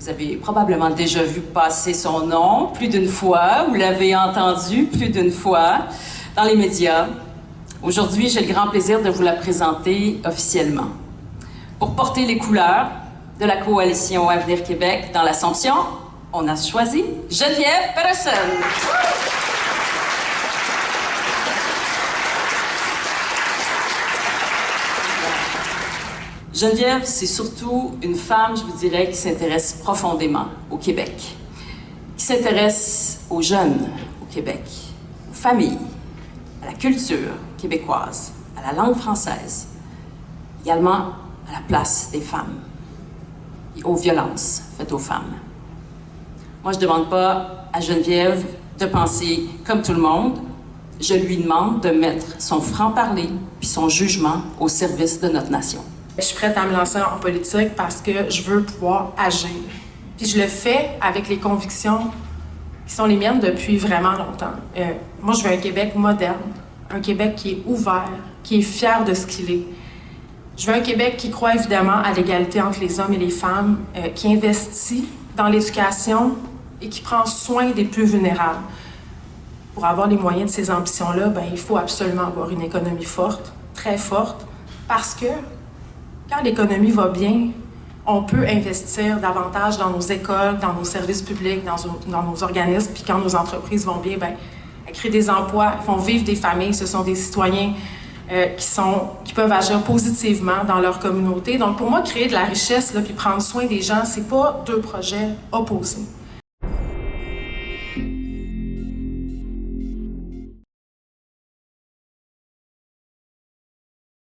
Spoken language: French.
Vous avez probablement déjà vu passer son nom plus d'une fois, vous l'avez entendu plus d'une fois dans les médias. Aujourd'hui, j'ai le grand plaisir de vous la présenter officiellement. Pour porter les couleurs de la coalition Avenir Québec dans l'Assomption, on a choisi Geneviève Peterson. Geneviève, c'est surtout une femme, je vous dirais, qui s'intéresse profondément au Québec, qui s'intéresse aux jeunes au Québec, aux familles, à la culture québécoise, à la langue française, également à la place des femmes et aux violences faites aux femmes. Moi, je ne demande pas à Geneviève de penser comme tout le monde. Je lui demande de mettre son franc-parler puis son jugement au service de notre nation. Je suis prête à me lancer en politique parce que je veux pouvoir agir. Puis je le fais avec les convictions qui sont les miennes depuis vraiment longtemps. Moi, je veux un Québec moderne, un Québec qui est ouvert, qui est fier de ce qu'il est. Je veux un Québec qui croit évidemment à l'égalité entre les hommes et les femmes, qui investit dans l'éducation et qui prend soin des plus vulnérables. Pour avoir les moyens de ces ambitions-là, il faut absolument avoir une économie forte, très forte, parce que quand l'économie va bien, on peut investir davantage dans nos écoles, dans nos services publics, dans nos organismes, puis quand nos entreprises vont bien, elles créent des emplois, elles font vivre des familles, ce sont des citoyens qui peuvent agir positivement dans leur communauté. Donc pour moi, créer de la richesse, puis prendre soin des gens, c'est pas deux projets opposés.